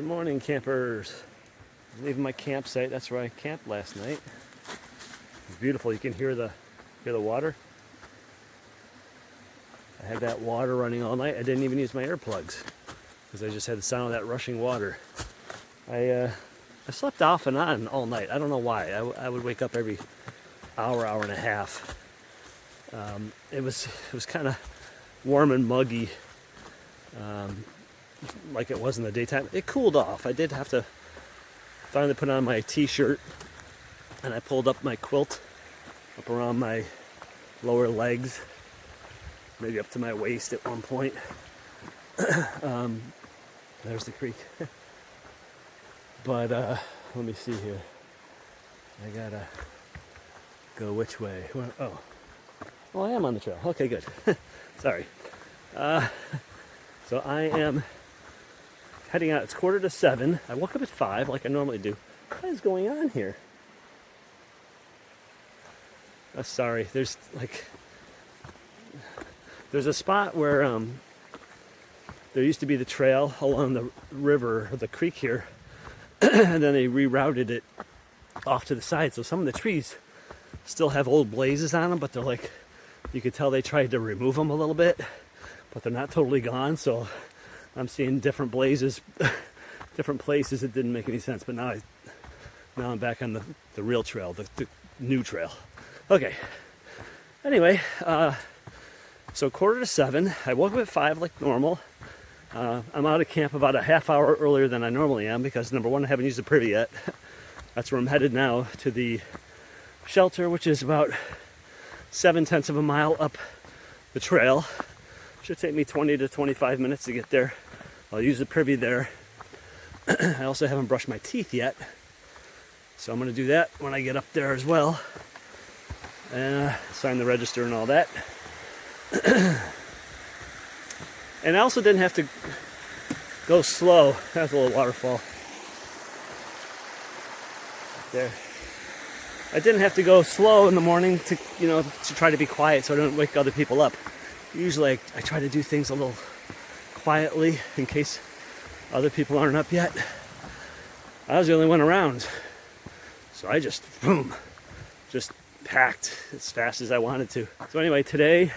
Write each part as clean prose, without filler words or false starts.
Good morning, campers. Leaving my campsite. That's where I camped last night. It's beautiful. You can hear the water. I had that water running all night. I didn't even use my earplugs because I just had the sound of that rushing water. I slept off and on all night. I don't know why. I would wake up every hour and a half. It was kind of warm and muggy. Like it was in the daytime. It cooled off. I did have to finally put on my t-shirt, and I pulled up my quilt up around my lower legs, maybe up to my waist at one point. There's the creek. But let me see here. I gotta go which way? Oh, I am on the trail. Okay, good. Sorry. So I am heading out. It's 6:45. I woke up at 5 like I normally do. What is going on here? Oh, sorry. There's a spot where there used to be the trail along the river, or the creek here, and then they rerouted it off to the side. So some of the trees still have old blazes on them, but they're like, you could tell they tried to remove them a little bit, but they're not totally gone. So I'm seeing different blazes, different places. It didn't make any sense, but now I'm back on the real trail, the new trail. Okay. Anyway, so 6:45. I woke up at 5 like normal. I'm out of camp about a half hour earlier than I normally am because, number one, I haven't used the privy yet. That's where I'm headed now, to the shelter, which is about 0.7 of a mile up the trail. Should take me 20 to 25 minutes to get there. I'll use the privy there. I also haven't brushed my teeth yet, so I'm going to do that when I get up there as well. Sign the register and all that. And I also didn't have to go slow. That's a little waterfall there. I didn't have to go slow in the morning to try to be quiet so I don't wake other people up. Usually I try to do things a little quietly in case other people aren't up yet. I was the only one around, so I just packed as fast as I wanted to. So anyway, today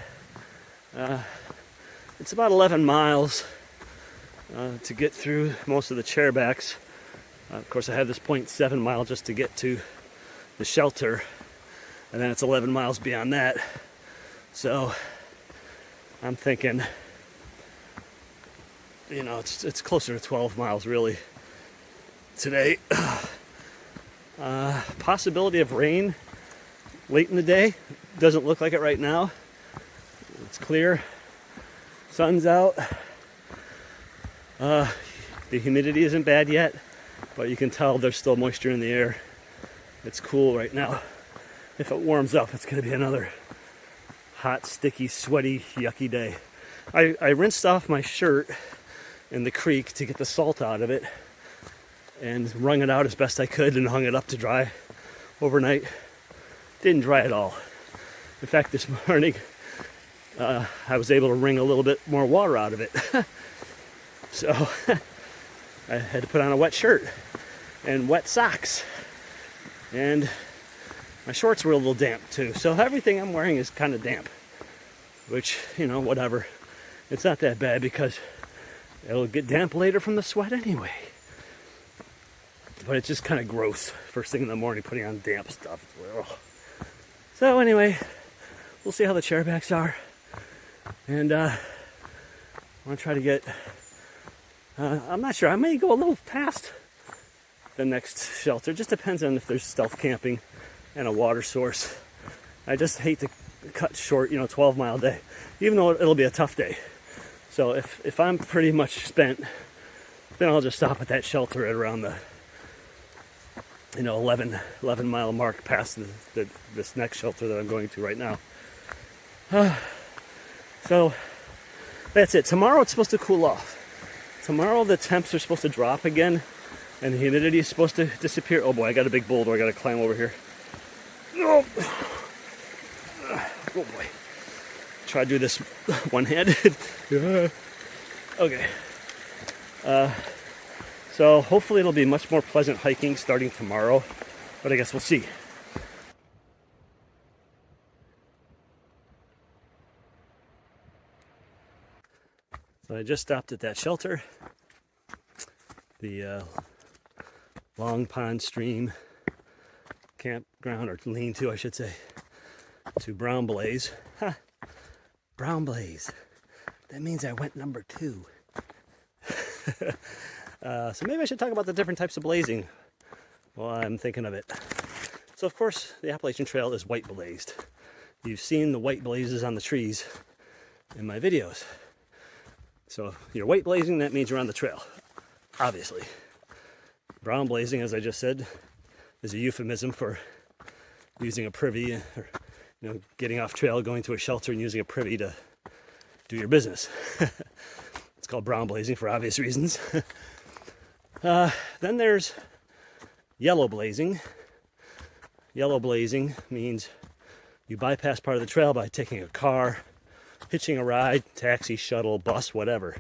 it's about 11 miles to get through most of the chairbacks. Of course, I have this 0.7 mile just to get to the shelter, and then it's 11 miles beyond that. So I'm thinking, it's closer to 12 miles really today. Possibility of rain late in the day. Doesn't look like it right now. It's clear. Sun's out. The humidity isn't bad yet, but you can tell there's still moisture in the air. It's cool right now. If it warms up, it's going to be another hot, sticky, sweaty, yucky day. I rinsed off my shirt in the creek to get the salt out of it and wrung it out as best I could and hung it up to dry overnight. Didn't dry at all. In fact, this morning I was able to wring a little bit more water out of it. So I had to put on a wet shirt and wet socks, and my shorts were a little damp too. So everything I'm wearing is kind of damp, which, whatever. It's not that bad because it'll get damp later from the sweat anyway. But it's just kind of gross first thing in the morning putting on damp stuff. So anyway, we'll see how the chairbacks are. And I want to try to get, I'm not sure, I may go a little past the next shelter. Just depends on if there's stealth camping and a water source. I just hate to cut short, 12-mile day, even though it'll be a tough day. So if I'm pretty much spent, then I'll just stop at that shelter at around the 11 mile mark past this next shelter that I'm going to right now. So that's it. Tomorrow it's supposed to cool off. Tomorrow the temps are supposed to drop again and the humidity is supposed to disappear. Oh boy, I got a big boulder I got to climb over here. Oh boy. Try to do this one-handed. Okay. So hopefully it'll be much more pleasant hiking starting tomorrow, but I guess we'll see. So I just stopped at that shelter, the Long Pond Stream campground, or lean-to, I should say, to Brown Blaze. Ha! Brown Blaze. That means I went number 2. So maybe I should talk about the different types of blazing while I'm thinking of it. So of course, the Appalachian Trail is white blazed. You've seen the white blazes on the trees in my videos. So if you're white blazing, that means you're on the trail, obviously. Brown blazing, as I just said, is a euphemism for using a privy, or getting off trail, going to a shelter and using a privy to do your business. It's called brown blazing for obvious reasons. Then there's yellow blazing. Yellow blazing means you bypass part of the trail by taking a car, hitching a ride, taxi, shuttle, bus, whatever.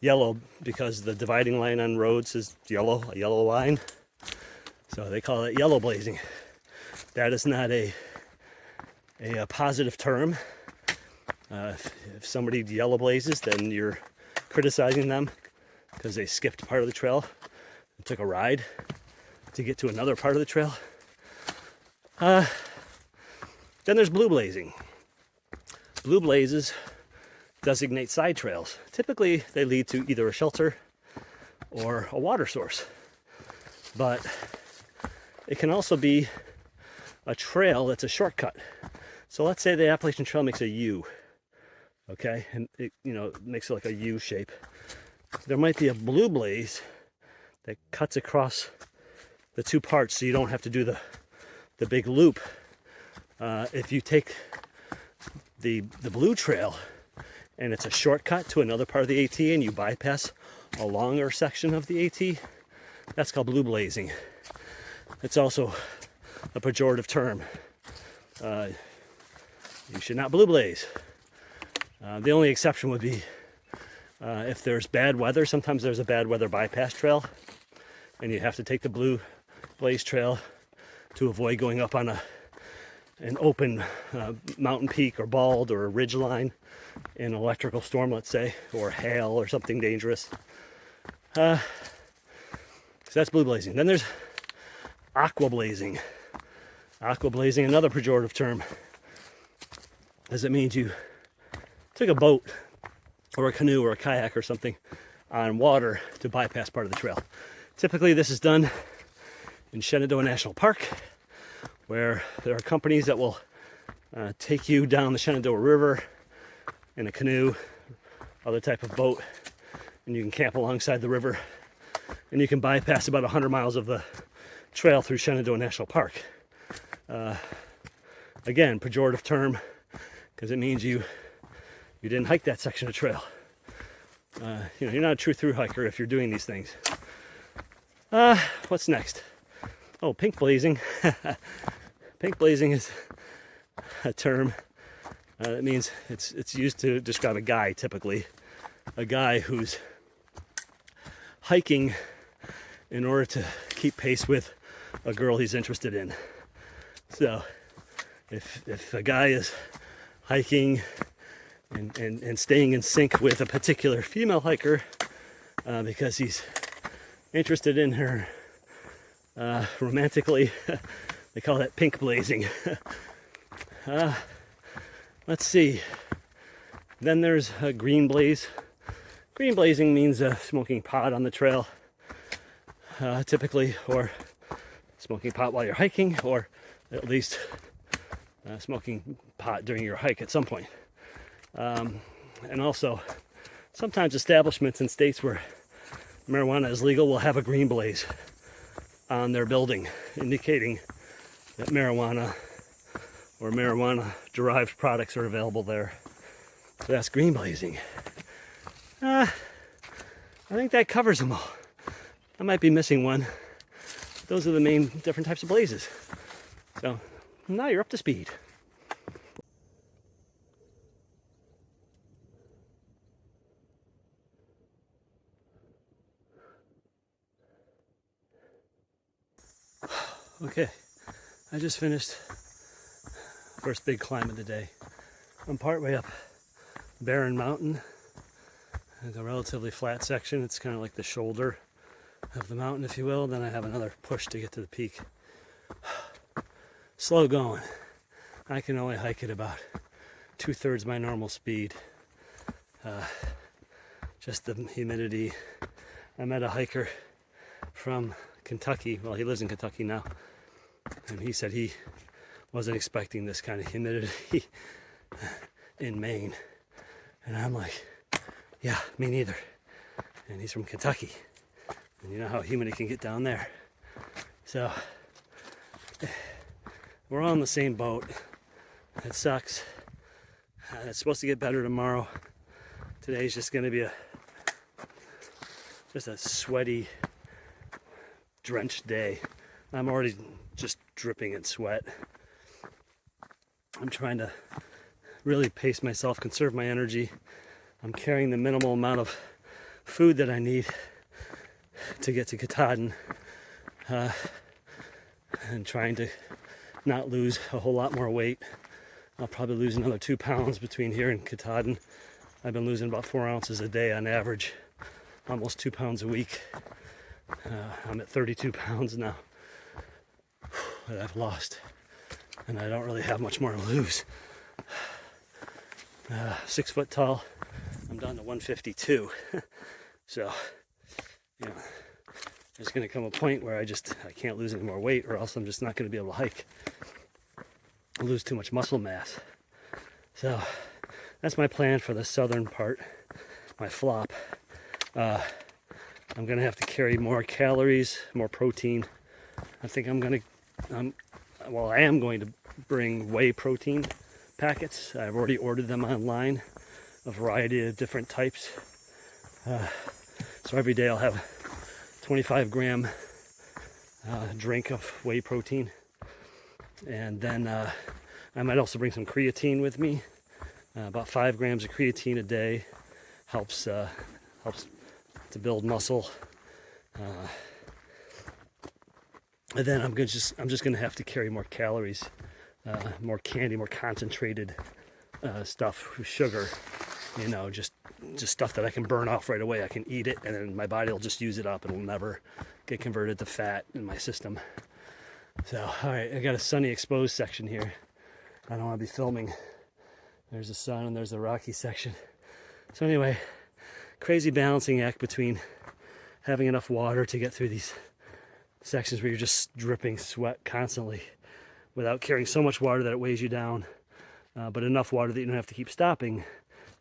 Yellow because the dividing line on roads is yellow, a yellow line. So they call it yellow blazing. That is not a positive term. If somebody yellow blazes, then you're criticizing them because they skipped part of the trail and took a ride to get to another part of the trail. Then there's blue blazing. Blue blazes designate side trails. Typically, they lead to either a shelter or a water source. But it can also be a trail that's a shortcut. So let's say the Appalachian Trail makes a U, okay? And it, makes it like a U shape. There might be a blue blaze that cuts across the two parts so you don't have to do the big loop. If you take the blue trail and it's a shortcut to another part of the AT and you bypass a longer section of the AT, that's called blue blazing. It's also a pejorative term. You should not blue blaze. The only exception would be if there's bad weather. Sometimes there's a bad weather bypass trail and you have to take the blue blaze trail to avoid going up on an open mountain peak or bald or a ridge line in an electrical storm, let's say, or hail or something dangerous. So that's blue blazing. Then there's aqua blazing. Aqua blazing, another pejorative term, as it means you took a boat or a canoe or a kayak or something on water to bypass part of the trail. Typically this is done in Shenandoah National Park, where there are companies that will take you down the Shenandoah River in a canoe, other type of boat, and you can camp alongside the river, and you can bypass about 100 miles of the trail through Shenandoah National Park. Again, pejorative term, because it means you didn't hike that section of trail. You're not a true through hiker if you're doing these things. What's next? Oh, pink blazing. Pink blazing is a term that means it's used to describe a guy, typically. A guy who's hiking in order to keep pace with a girl he's interested in. So if a guy is hiking and staying in sync with a particular female hiker because he's interested in her romantically, they call that pink blazing. Let's see. Then there's a green blaze. Green blazing means smoking pot on the trail, typically, or smoking pot while you're hiking, or at least smoking pot during your hike at some point. And also, sometimes establishments in states where marijuana is legal will have a green blaze on their building, indicating that marijuana or marijuana-derived products are available there. So that's green blazing. I think that covers them all. I might be missing one. Those are the main different types of blazes. So now you're up to speed. Okay, I just finished first big climb of the day. I'm partway up Barren Mountain. It's a relatively flat section. It's kind of like the shoulder of the mountain, if you will. Then I have another push to get to the peak. Slow going. I can only hike at about 2/3 my normal speed. Just the humidity. I met a hiker from Kentucky. Well, he lives in Kentucky now. And he said he wasn't expecting this kind of humidity in Maine. And I'm like, yeah, me neither. And he's from Kentucky. And you know how humid it can get down there. So, we're all in the same boat. It sucks. It's supposed to get better tomorrow. Today's just going to be just a sweaty, drenched day. I'm already just dripping in sweat. I'm trying to really pace myself, conserve my energy. I'm carrying the minimal amount of food that I need to get to Katahdin, and trying to not lose a whole lot more weight. I'll probably lose another 2 pounds between here and Katahdin. I've been losing about 4 ounces a day on average, almost 2 pounds a week. I'm at 32 pounds now that I've lost, and I don't really have much more to lose. 6 foot tall, I'm down to 152. So, you know, there's going to come a point where I can't lose any more weight, or else I'm just not going to be able to hike. I'll lose too much muscle mass. So that's my plan for the southern part, my flop. I'm going to have to carry more calories, more protein. I think I am going to bring whey protein packets. I've already ordered them online, a variety of different types. So every day I'll have a 25-gram drink of whey protein. And then I might also bring some creatine with me. About 5 grams of creatine a day helps to build muscle. And then I'm just going to have to carry more calories, more candy, more concentrated stuff, sugar. You know, just stuff that I can burn off right away. I can eat it, and then my body will just use it up. It'll never get converted to fat in my system. So, all right, I got a sunny exposed section here. I don't want to be filming. There's the sun and there's the rocky section. So anyway, crazy balancing act between having enough water to get through these sections where you're just dripping sweat constantly without carrying so much water that it weighs you down, but enough water that you don't have to keep stopping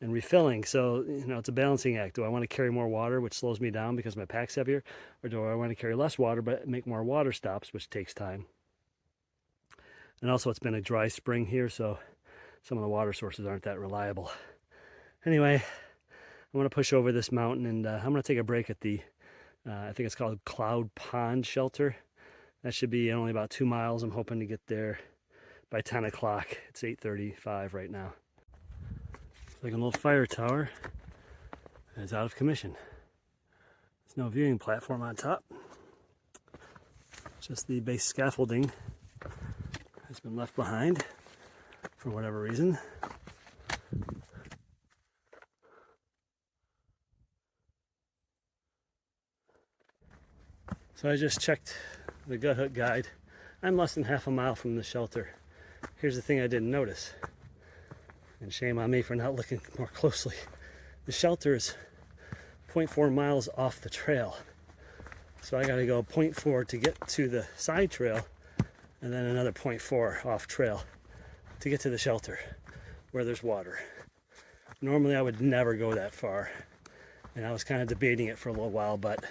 and refilling. So, you know, it's a balancing act. Do I want to carry more water, which slows me down because my pack's heavier? Or do I want to carry less water, but make more water stops, which takes time? And also, it's been a dry spring here, so some of the water sources aren't that reliable. Anyway, I'm going to push over this mountain, and I'm going to take a break at the, I think it's called Cloud Pond Shelter. That should be only about 2 miles. I'm hoping to get there by 10 o'clock. It's 8:35 right now. It's like a little fire tower. It's out of commission. There's no viewing platform on top. Just the base scaffolding has been left behind for whatever reason. So I just checked the Gut Hut guide. I'm less than half a mile from the shelter. Here's the thing I didn't notice, and shame on me for not looking more closely. The shelter is 0.4 miles off the trail. So I gotta go 0.4 to get to the side trail, and then another 0.4 off trail to get to the shelter where there's water. Normally I would never go that far, and I was kind of debating it for a little while, but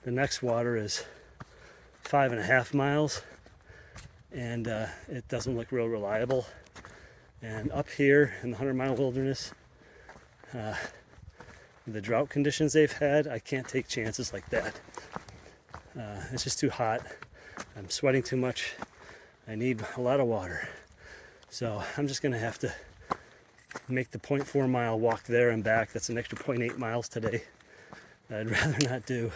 the next water is 5.5 miles, and it doesn't look real reliable. And up here in the 100-mile wilderness, the drought conditions they've had, I can't take chances like that. It's just too hot. I'm sweating too much. I need a lot of water. So I'm just gonna have to make the 0.4 mile walk there and back. That's an extra 0.8 miles today. I'd rather not do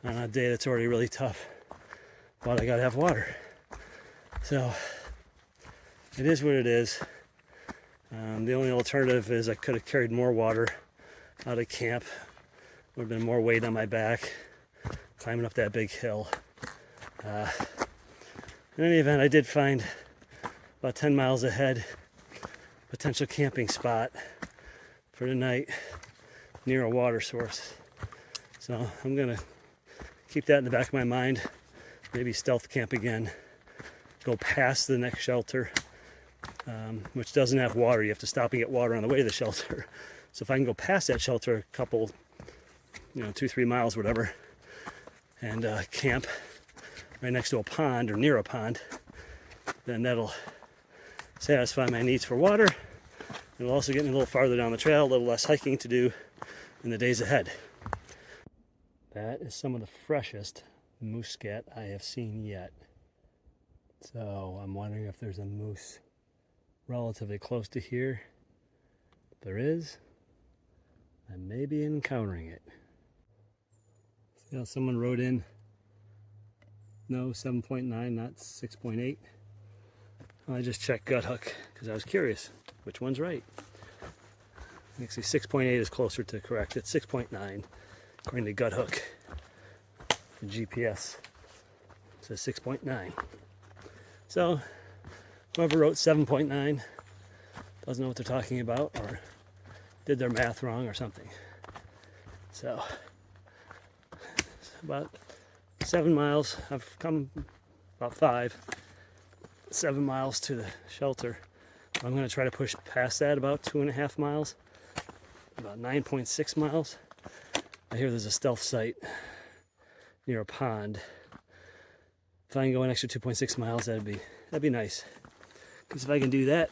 on a day that's already really tough. but I gotta have water. So it is what it is. The only alternative is I could have carried more water out of camp. Would have been more weight on my back climbing up that big hill. In any event, I did find about 10 miles ahead potential camping spot for the night near a water source. So I'm gonna keep that in the back of my mind. Maybe stealth camp again. Go past the next shelter, which doesn't have water. You have to stop and get water on the way to the shelter. So if I can go past that shelter a couple, 2-3 miles, whatever, and camp right next to a pond or near a pond, then that'll satisfy my needs for water. It'll also get me a little farther down the trail, a little less hiking to do in the days ahead. That is some of the freshest moose scat I have seen yet. So I'm wondering if there's a moose relatively close to here. If there is, I may be encountering it. See how someone wrote in, no, 7.9, not 6.8. I just checked gut hook because I was curious which one's right. Actually, 6.8 is closer to correct. It's 6.9 according to gut hook. The GPS says 6.9. So whoever wrote 7.9 doesn't know what they're talking about or did their math wrong or something. So about 7 miles. I've come about 7 miles to the shelter. I'm going to try to push past that about 2.5 miles, about 9.6 miles. I hear there's a stealth site near a pond. If I can go an extra 2.6 miles, that'd be nice. Because if I can do that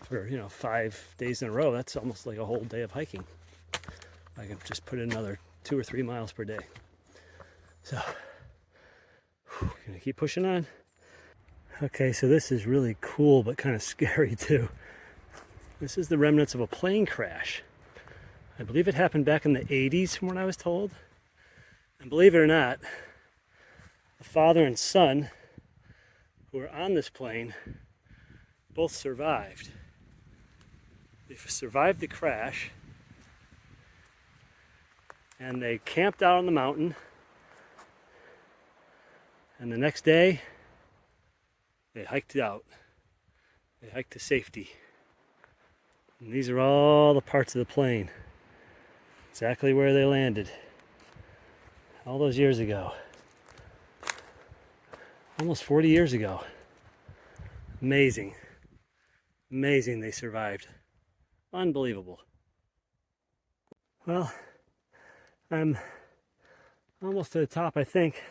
for 5 days in a row, that's almost like a whole day of hiking. I can just put in another 2 or 3 miles per day. So, gonna keep pushing on. Okay, so this is really cool, but kind of scary too. This is the remnants of a plane crash. I believe it happened back in the 80s from what I was told. And believe it or not, the father and son who were on this plane both survived. They survived the crash, and they camped out on the mountain. And the next day, they hiked out. They hiked to safety. And these are all the parts of the plane. Exactly where they landed. All those years ago. Almost 40 years ago. Amazing. Amazing they survived. Unbelievable. Well, I'm almost to the top, I think,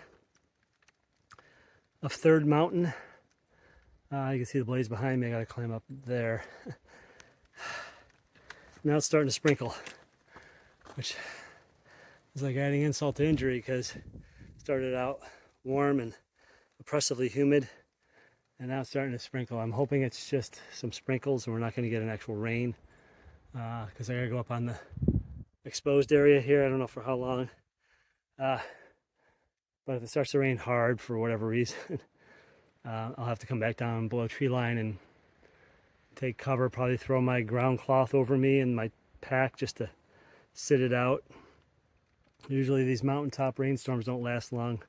of Third Mountain. You can see the blaze behind me. I gotta climb up there. Now it's starting to sprinkle, which is like adding insult to injury because it started out warm and oppressively humid, and now it's starting to sprinkle. I'm hoping it's just some sprinkles and we're not going to get an actual rain because I gotta go up on the exposed area here. I don't know for how long. But if it starts to rain hard for whatever reason, I'll have to come back down below tree line and take cover, probably throw my ground cloth over me and my pack just to sit it out. Usually these mountaintop rainstorms don't last long,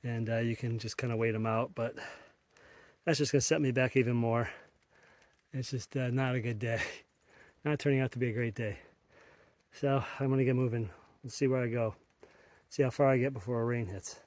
and you can just kind of wait them out, but that's just going to set me back even more. It's just not a good day. Not turning out to be a great day. So I'm going to get moving. Let's see where I go. See how far I get before a rain hits.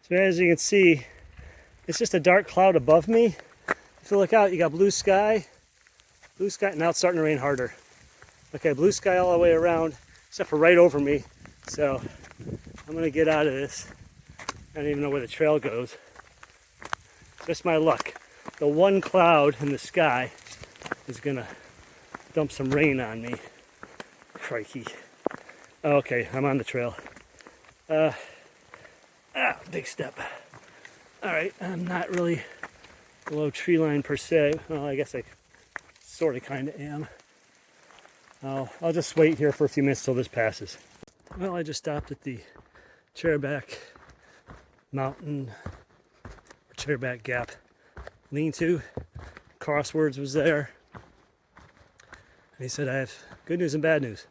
So as you can see, it's just a dark cloud above me. If you look out, you got blue sky. Blue sky, now it's starting to rain harder. Okay, blue sky all the way around, except for right over me. So I'm gonna get out of this. I don't even know where the trail goes. Just my luck. The one cloud in the sky is gonna dump some rain on me. Crikey. Okay, I'm on the trail. Big step. Alright, I'm not really below tree line per se. Well, I guess I sort of kind of am. I'll just wait here for a few minutes till this passes. Well, I just stopped at the Chairback Mountain, or Chairback Gap lean-to. Crosswords was there. And he said, I have good news and bad news.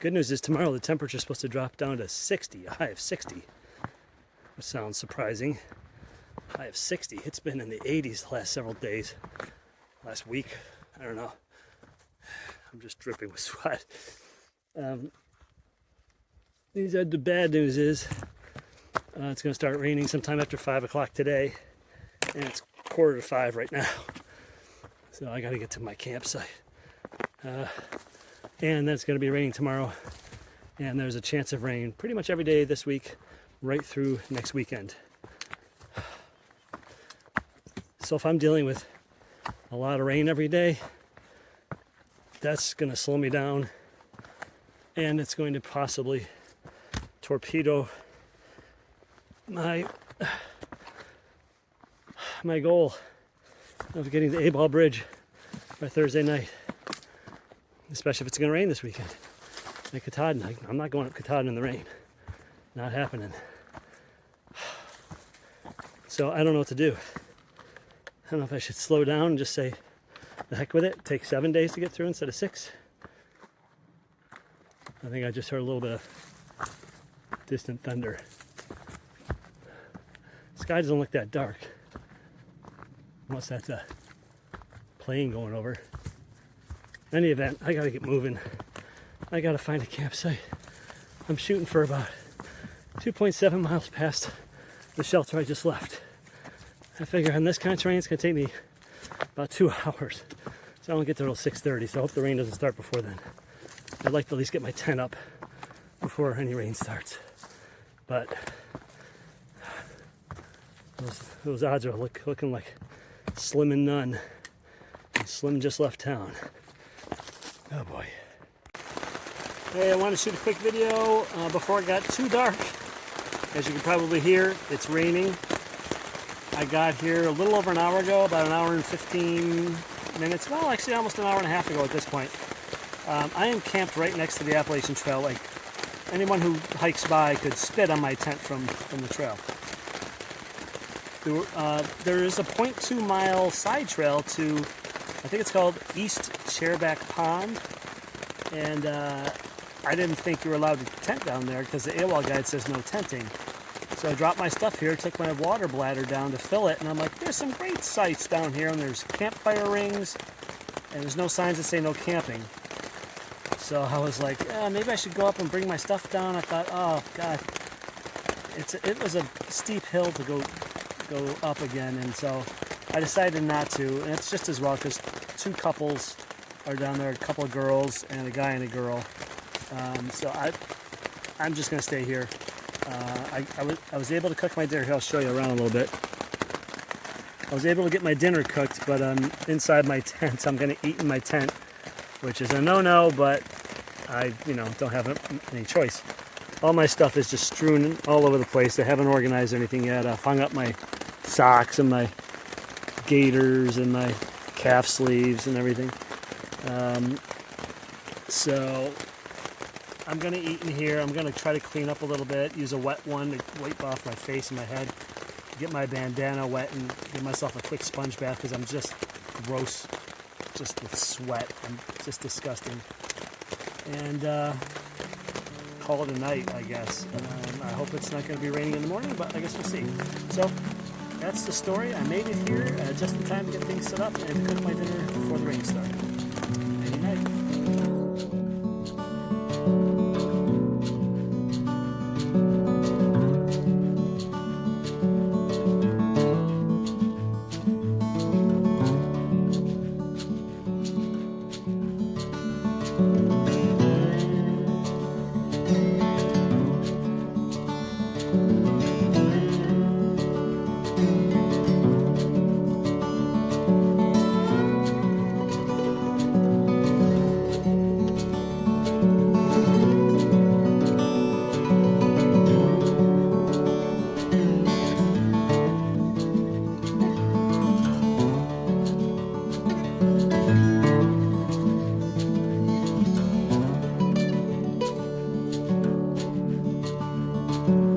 Good news is tomorrow the temperature is supposed to drop down to 60, a high of 60. Which sounds surprising. High of 60. It's been in the 80s the last several days. Last week. I don't know. I'm just dripping with sweat. The bad news is it's going to start raining sometime after 5 o'clock today. And it's 4:45 right now. So I got to get to my campsite. And then it's going to be raining tomorrow. And there's a chance of rain pretty much every day this week, right through next weekend. So if I'm dealing with a lot of rain every day, that's going to slow me down. And it's going to possibly torpedo my goal of getting the A-Ball Bridge by Thursday night. Especially if it's going to rain this weekend. Like Katahdin. I'm not going up Katahdin in the rain. Not happening. So I don't know what to do. I don't know if I should slow down and just say, the heck with it. Take 7 days to get through instead of 6. I think I just heard a little bit of distant thunder. The sky doesn't look that dark. Unless that's a plane going over. In any event, I gotta get moving. I gotta find a campsite. I'm shooting for about 2.7 miles past the shelter I just left. I figure on this kind of terrain, it's gonna take me about 2 hours. So I won't get there till 6:30, so I hope the rain doesn't start before then. I'd like to at least get my tent up before any rain starts. But those odds are looking like slim and none. And Slim just left town. Oh boy. Hey, I want to shoot a quick video before it got too dark. As you can probably hear, it's raining. I got here a little over an hour ago, about an hour and 15 minutes. Well, actually almost an hour and a half ago at this point. I am camped right next to the Appalachian Trail. Like anyone who hikes by could spit on my tent from the trail. There is a 0.2 mile side trail to, I think it's called East Chairback Pond, and I didn't think you were allowed to tent down there because the AWOL guide says no tenting. So I dropped my stuff here, took my water bladder down to fill it, and I'm like, there's some great sites down here, and there's campfire rings, and there's no signs that say no camping. So I was like, maybe I should go up and bring my stuff down. I thought, oh God, it was a steep hill to go up again, and so I decided not to, and it's just as well because 2 couples are down there, a couple of girls and a guy and a girl. So I'm just gonna stay here. I was able to cook my dinner. Here, I'll show you around a little bit. I was able to get my dinner cooked, but I'm inside my tent. I'm gonna eat in my tent, which is a no-no, but I don't have any choice. All my stuff is just strewn all over the place. I haven't organized anything yet. I've hung up my socks and my gaiters and my calf sleeves and everything. So I'm going to eat in here. I'm going to try to clean up a little bit, use a wet one to wipe off my face and my head, get my bandana wet and give myself a quick sponge bath because I'm just gross, just with sweat. I'm just disgusting. And call it a night, I guess. I hope it's not going to be raining in the morning, but I guess we'll see. So that's the story. I made it here just in time to get things set up and cook my dinner before the rain started. Any night. you.